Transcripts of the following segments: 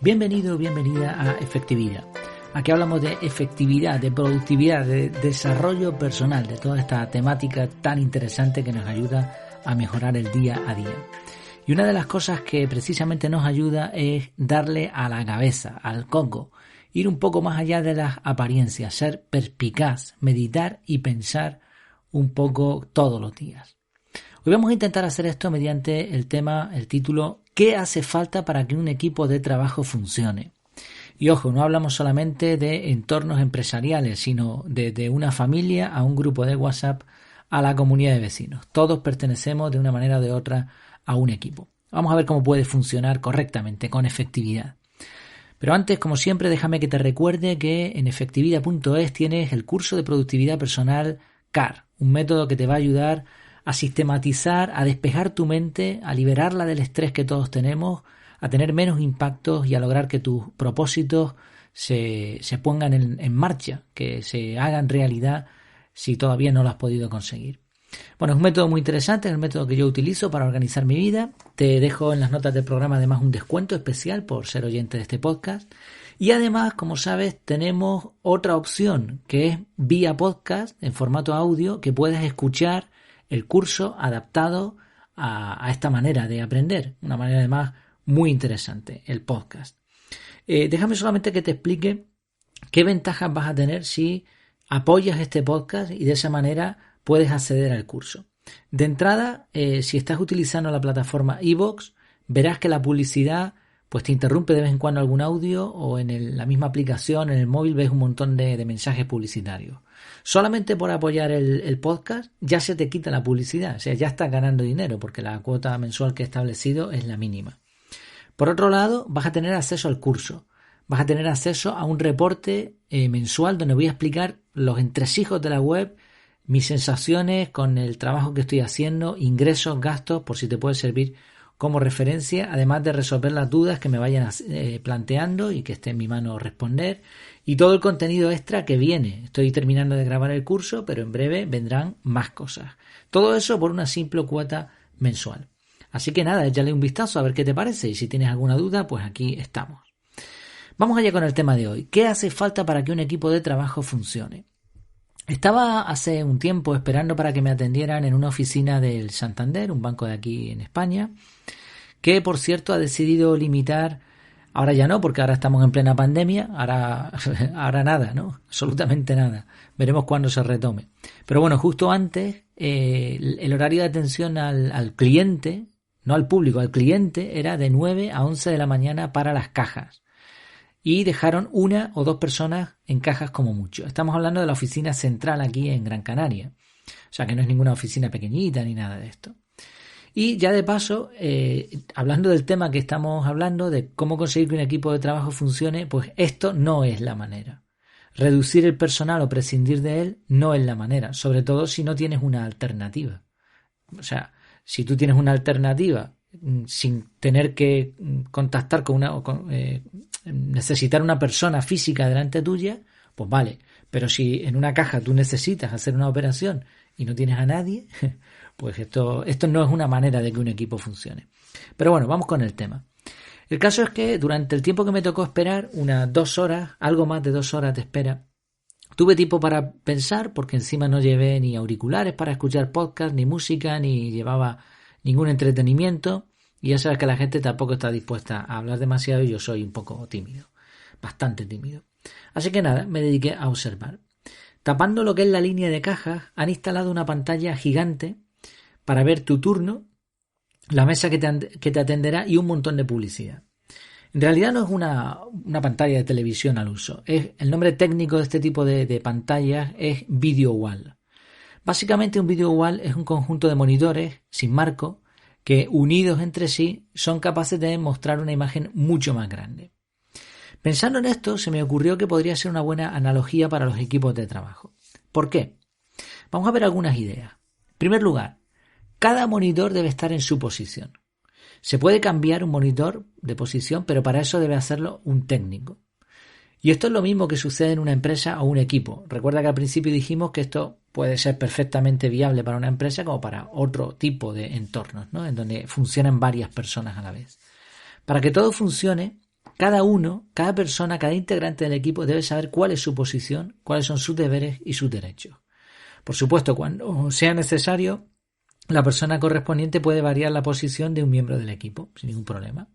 Bienvenido o bienvenida a Efectividad. Aquí hablamos de efectividad, de productividad, de desarrollo personal, de toda esta temática tan interesante que nos ayuda a mejorar el día a día. Y una de las cosas que precisamente nos ayuda es darle a la cabeza, al coco, ir un poco más allá de las apariencias, ser perspicaz, meditar y pensar un poco todos los días. Hoy vamos a intentar hacer esto mediante el título ¿qué hace falta para que un equipo de trabajo funcione? Y ojo, no hablamos solamente de entornos empresariales, sino desde una familia a un grupo de WhatsApp a la comunidad de vecinos. Todos pertenecemos de una manera o de otra a un equipo. Vamos a ver cómo puede funcionar correctamente, con efectividad. Pero antes, como siempre, déjame que te recuerde que en efectividad.es tienes el curso de productividad personal CAR, un método que te va a ayudar a sistematizar, a despejar tu mente, a liberarla del estrés que todos tenemos, a tener menos impactos y a lograr que tus propósitos se pongan en marcha, que se hagan realidad si todavía no lo has podido conseguir. Bueno, es un método muy interesante, es el método que yo utilizo para organizar mi vida. Te dejo en las notas del programa además un descuento especial por ser oyente de este podcast. Y además, como sabes, tenemos otra opción que es vía podcast en formato audio que puedes escuchar el curso adaptado a esta manera de aprender, una manera además muy interesante, el podcast. Déjame solamente que te explique qué ventajas vas a tener si apoyas este podcast y de esa manera puedes acceder al curso. De entrada, si estás utilizando la plataforma iVoox, verás que la publicidad pues te interrumpe de vez en cuando algún audio o en la misma aplicación, en el móvil, ves un montón de mensajes publicitarios. Solamente por apoyar el podcast ya se te quita la publicidad, o sea, ya estás ganando dinero porque la cuota mensual que he establecido es la mínima. Por otro lado, vas a tener acceso al curso, vas a tener acceso a un reporte mensual donde voy a explicar los entresijos de la web, mis sensaciones con el trabajo que estoy haciendo, ingresos, gastos, por si te puede servir como referencia, además de resolver las dudas que me vayan planteando y que esté en mi mano responder, y todo el contenido extra que viene. Estoy terminando de grabar el curso, pero en breve vendrán más cosas. Todo eso por una simple cuota mensual. Así que nada, échale un vistazo a ver qué te parece y si tienes alguna duda, pues aquí estamos. Vamos allá con el tema de hoy. ¿Qué hace falta para que un equipo de trabajo funcione? Estaba hace un tiempo esperando para que me atendieran en una oficina del Santander, un banco de aquí en España, que por cierto ha decidido limitar, ahora ya no, porque ahora estamos en plena pandemia, ahora nada, ¿no? Absolutamente nada. Veremos cuándo se retome. Pero bueno, justo antes, el horario de atención al cliente, no al público, al cliente, era de 9 a 11 de la mañana para las cajas. Y dejaron una o dos personas en cajas como mucho. Estamos hablando de la oficina central aquí en Gran Canaria. O sea que no es ninguna oficina pequeñita ni nada de esto. Y ya de paso, hablando del tema que estamos hablando, de cómo conseguir que un equipo de trabajo funcione, pues esto no es la manera. Reducir el personal o prescindir de él no es la manera, sobre todo si no tienes una alternativa. O sea, si tú tienes una alternativa sin tener que contactar con necesitar una persona física delante tuya, pues vale. Pero si en una caja tú necesitas hacer una operación y no tienes a nadie, pues esto no es una manera de que un equipo funcione. Pero bueno, vamos con el tema. El caso es que durante el tiempo que me tocó esperar, unas 2 horas, algo más de 2 horas de espera, tuve tiempo para pensar, porque encima no llevé ni auriculares para escuchar podcast, ni música, ni llevaba ningún entretenimiento. Y ya sabes que la gente tampoco está dispuesta a hablar demasiado y yo soy un poco tímido, bastante tímido. Así que nada, me dediqué a observar. Tapando lo que es la línea de cajas, han instalado una pantalla gigante para ver tu turno, la mesa que te atenderá y un montón de publicidad. En realidad no es una pantalla de televisión al uso. El nombre técnico de este tipo de pantallas es video wall. Básicamente un video wall es un conjunto de monitores sin marco que unidos entre sí son capaces de mostrar una imagen mucho más grande. Pensando en esto, se me ocurrió que podría ser una buena analogía para los equipos de trabajo. ¿Por qué? Vamos a ver algunas ideas. En primer lugar, cada monitor debe estar en su posición. Se puede cambiar un monitor de posición, pero para eso debe hacerlo un técnico. Y esto es lo mismo que sucede en una empresa o un equipo. Recuerda que al principio dijimos que esto puede ser perfectamente viable para una empresa como para otro tipo de entornos, ¿no? En donde funcionan varias personas a la vez. Para que todo funcione, cada persona, cada integrante del equipo debe saber cuál es su posición, cuáles son sus deberes y sus derechos. Por supuesto, cuando sea necesario, la persona correspondiente puede variar la posición de un miembro del equipo, sin ningún problema.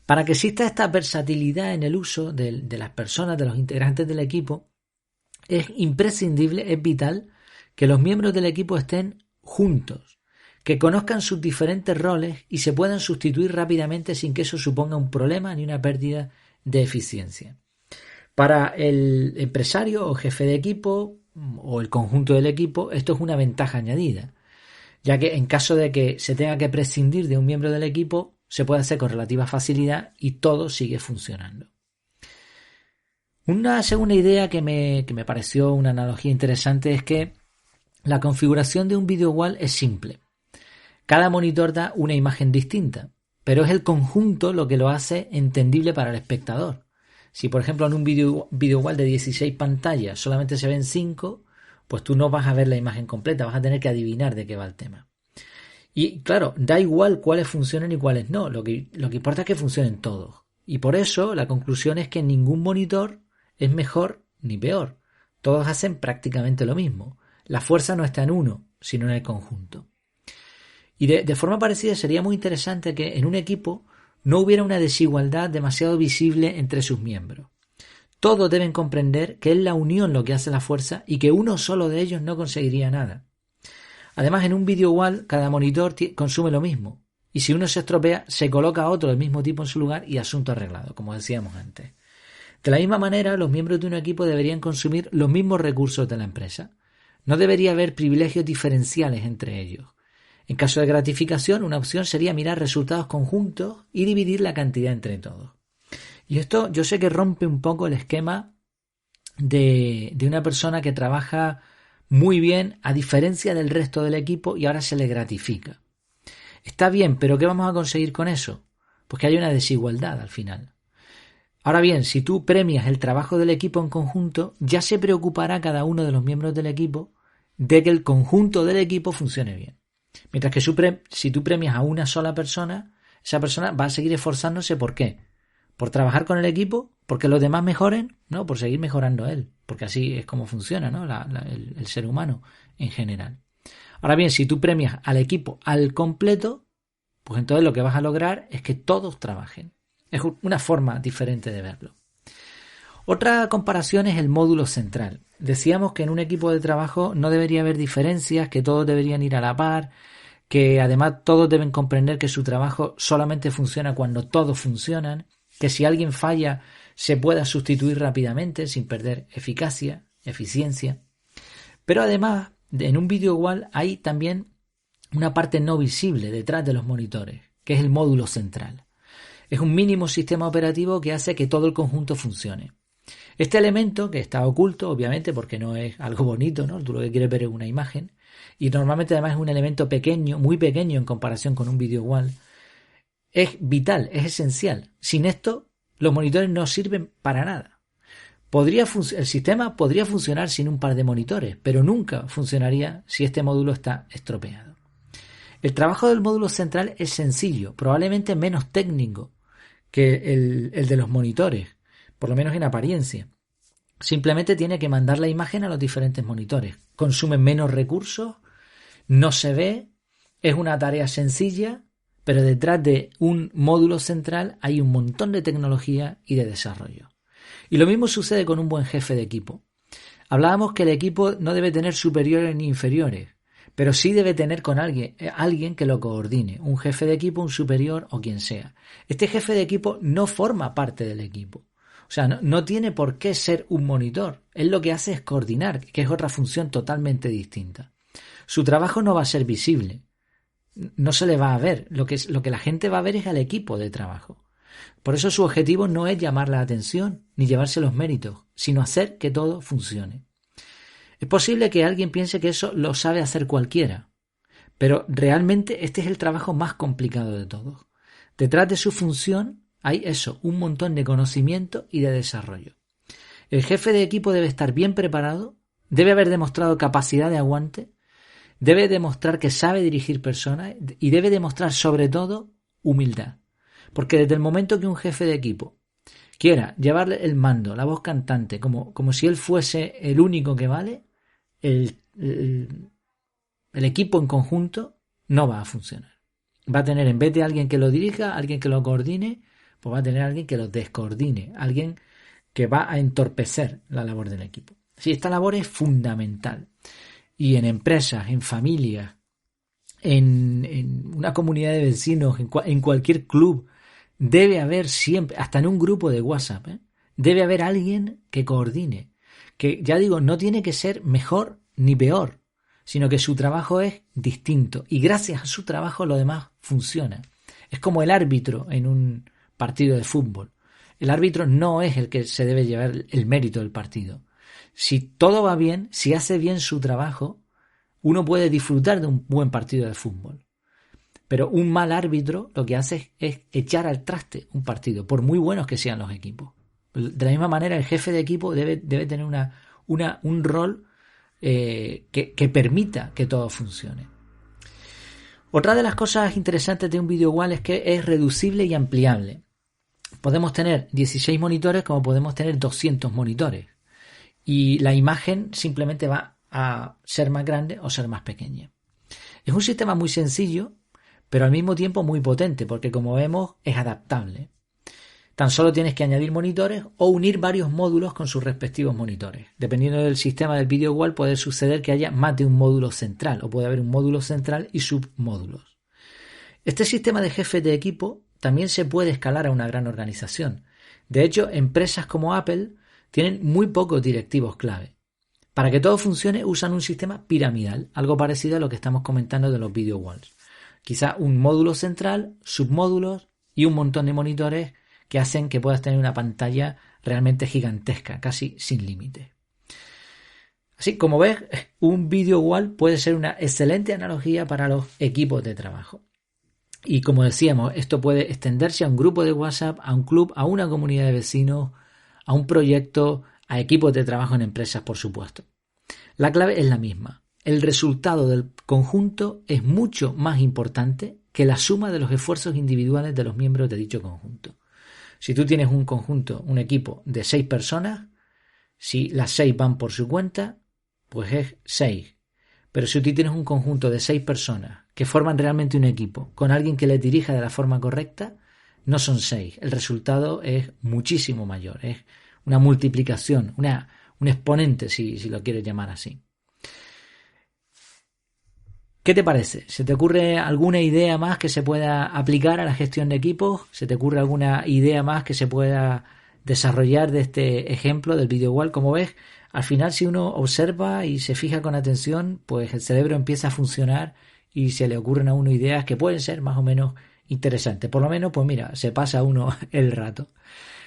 Para que exista esta versatilidad en el uso de las personas, de los integrantes del equipo, es imprescindible, es vital, que los miembros del equipo estén juntos, que conozcan sus diferentes roles y se puedan sustituir rápidamente sin que eso suponga un problema ni una pérdida de eficiencia. Para el empresario o jefe de equipo o el conjunto del equipo, esto es una ventaja añadida, ya que en caso de que se tenga que prescindir de un miembro del equipo, se puede hacer con relativa facilidad y todo sigue funcionando. Una segunda idea que me pareció una analogía interesante es que la configuración de un video wall es simple. Cada monitor da una imagen distinta, pero es el conjunto lo que lo hace entendible para el espectador. Si, por ejemplo, en un video wall de 16 pantallas solamente se ven 5, pues tú no vas a ver la imagen completa, vas a tener que adivinar de qué va el tema. Y claro, da igual cuáles funcionen y cuáles no, lo que importa es que funcionen todos. Y por eso la conclusión es que ningún monitor es mejor ni peor. Todos hacen prácticamente lo mismo. La fuerza no está en uno, sino en el conjunto. Y de forma parecida sería muy interesante que en un equipo no hubiera una desigualdad demasiado visible entre sus miembros. Todos deben comprender que es la unión lo que hace la fuerza y que uno solo de ellos no conseguiría nada. Además, en un video wall cada monitor consume lo mismo y si uno se estropea se coloca otro del mismo tipo en su lugar y asunto arreglado, como decíamos antes. De la misma manera, los miembros de un equipo deberían consumir los mismos recursos de la empresa. No debería haber privilegios diferenciales entre ellos. En caso de gratificación, una opción sería mirar resultados conjuntos y dividir la cantidad entre todos. Y esto yo sé que rompe un poco el esquema de una persona que trabaja muy bien a diferencia del resto del equipo y ahora se le gratifica. Está bien, pero ¿qué vamos a conseguir con eso? Pues que haya una desigualdad al final. Ahora bien, si tú premias el trabajo del equipo en conjunto, ya se preocupará cada uno de los miembros del equipo de que el conjunto del equipo funcione bien. Mientras que si tú premias a una sola persona, esa persona va a seguir esforzándose. ¿Por qué? ¿Por trabajar con el equipo? ¿Porque los demás mejoren? No, por seguir mejorando él. Porque así es como funciona, ¿no? el ser humano en general. Ahora bien, si tú premias al equipo al completo, pues entonces lo que vas a lograr es que todos trabajen. Es una forma diferente de verlo. Otra comparación es el módulo central. Decíamos que en un equipo de trabajo no debería haber diferencias, que todos deberían ir a la par, que además todos deben comprender que su trabajo solamente funciona cuando todos funcionan, que si alguien falla se pueda sustituir rápidamente sin perder eficacia, eficiencia. Pero además, en un video wall hay también una parte no visible detrás de los monitores, que es el módulo central. Es un mínimo sistema operativo que hace que todo el conjunto funcione. Este elemento, que está oculto, obviamente, porque no es algo bonito, ¿no? Tú lo que quieres ver es una imagen, y normalmente además es un elemento pequeño, muy pequeño en comparación con un video wall, es vital, es esencial. Sin esto, los monitores no sirven para nada. El sistema podría funcionar sin un par de monitores, pero nunca funcionaría si este módulo está estropeado. El trabajo del módulo central es sencillo, probablemente menos técnico que el de los monitores, por lo menos en apariencia. Simplemente tiene que mandar la imagen a los diferentes monitores. Consume menos recursos, no se ve, es una tarea sencilla, pero detrás de un módulo central hay un montón de tecnología y de desarrollo. Y lo mismo sucede con un buen jefe de equipo. Hablábamos que el equipo no debe tener superiores ni inferiores, pero sí debe tener con alguien que lo coordine, un jefe de equipo, un superior o quien sea. Este jefe de equipo no forma parte del equipo. O sea, no tiene por qué ser un monitor. Él lo que hace es coordinar, que es otra función totalmente distinta. Su trabajo no va a ser visible. No se le va a ver. Lo que la gente va a ver es al equipo de trabajo. Por eso su objetivo no es llamar la atención ni llevarse los méritos, sino hacer que todo funcione. Es posible que alguien piense que eso lo sabe hacer cualquiera, pero realmente este es el trabajo más complicado de todos. Detrás de su función hay un montón de conocimiento y de desarrollo. El jefe de equipo debe estar bien preparado, debe haber demostrado capacidad de aguante, debe demostrar que sabe dirigir personas y debe demostrar sobre todo humildad. Porque desde el momento que un jefe de equipo quiera llevarle el mando, la voz cantante, como si él fuese el único que vale, el equipo en conjunto no va a funcionar. Va a tener, en vez de alguien que lo dirija, alguien que lo coordine, pues va a tener alguien que lo descoordine, alguien que va a entorpecer la labor del equipo. Sí, esta labor es fundamental. Y en empresas, en familias, en una comunidad de vecinos, en cualquier club, debe haber siempre, hasta en un grupo de WhatsApp, debe haber alguien que coordine. Que, ya digo, no tiene que ser mejor ni peor, sino que su trabajo es distinto. Y gracias a su trabajo lo demás funciona. Es como el árbitro en un partido de fútbol. El árbitro no es el que se debe llevar el mérito del partido. Si todo va bien, si hace bien su trabajo, uno puede disfrutar de un buen partido de fútbol. Pero un mal árbitro lo que hace es echar al traste un partido, por muy buenos que sean los equipos. De la misma manera, el jefe de equipo debe tener un rol que permita que todo funcione. Otra de las cosas interesantes de un video wall es que es reducible y ampliable. Podemos tener 16 monitores como podemos tener 200 monitores. Y la imagen simplemente va a ser más grande o ser más pequeña. Es un sistema muy sencillo, pero al mismo tiempo muy potente, porque como vemos es adaptable. Tan solo tienes que añadir monitores o unir varios módulos con sus respectivos monitores. Dependiendo del sistema del video wall puede suceder que haya más de un módulo central, o puede haber un módulo central y submódulos. Este sistema de jefes de equipo también se puede escalar a una gran organización. De hecho, empresas como Apple tienen muy pocos directivos clave. Para que todo funcione usan un sistema piramidal, algo parecido a lo que estamos comentando de los video walls. Quizá un módulo central, submódulos y un montón de monitores que hacen que puedas tener una pantalla realmente gigantesca, casi sin límite. Así como ves, un video wall puede ser una excelente analogía para los equipos de trabajo. Y como decíamos, esto puede extenderse a un grupo de WhatsApp, a un club, a una comunidad de vecinos, a un proyecto, a equipos de trabajo en empresas, por supuesto. La clave es la misma. El resultado del conjunto es mucho más importante que la suma de los esfuerzos individuales de los miembros de dicho conjunto. Si tú tienes un conjunto, un equipo de 6 personas, si las 6 van por su cuenta, pues es 6. Pero si tú tienes un conjunto de 6 personas que forman realmente un equipo, con alguien que les dirija de la forma correcta, no son 6. El resultado es muchísimo mayor. Es una multiplicación, un exponente, si lo quieres llamar así. ¿Qué te parece? ¿Se te ocurre alguna idea más que se pueda aplicar a la gestión de equipos? ¿Se te ocurre alguna idea más que se pueda desarrollar de este ejemplo del video wall? Como ves, al final si uno observa y se fija con atención, pues el cerebro empieza a funcionar y se le ocurren a uno ideas que pueden ser más o menos interesantes. Por lo menos, pues mira, se pasa uno el rato.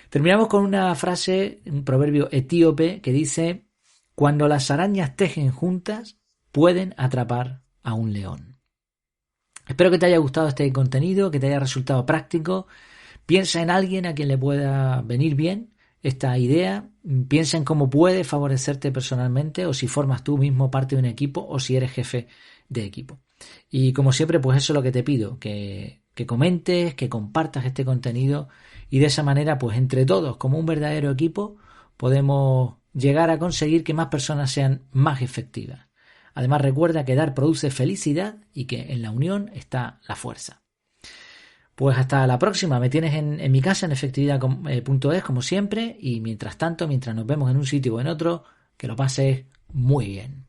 Terminamos con una frase, un proverbio etíope que dice: cuando las arañas tejen juntas, pueden atrapar a un león. Espero que te haya gustado este contenido, que te haya resultado práctico. Piensa en alguien a quien le pueda venir bien esta idea. Piensa en cómo puede favorecerte personalmente, o si formas tú mismo parte de un equipo, o si eres jefe de equipo. Y como siempre, pues eso es lo que te pido, que comentes, que compartas este contenido, y de esa manera, pues entre todos, como un verdadero equipo, podemos llegar a conseguir que más personas sean más efectivas. Además, recuerda que dar produce felicidad y que en la unión está la fuerza. Pues hasta la próxima. Me tienes en mi casa en efectividad.es como siempre, y mientras tanto, mientras nos vemos en un sitio o en otro, que lo pases muy bien.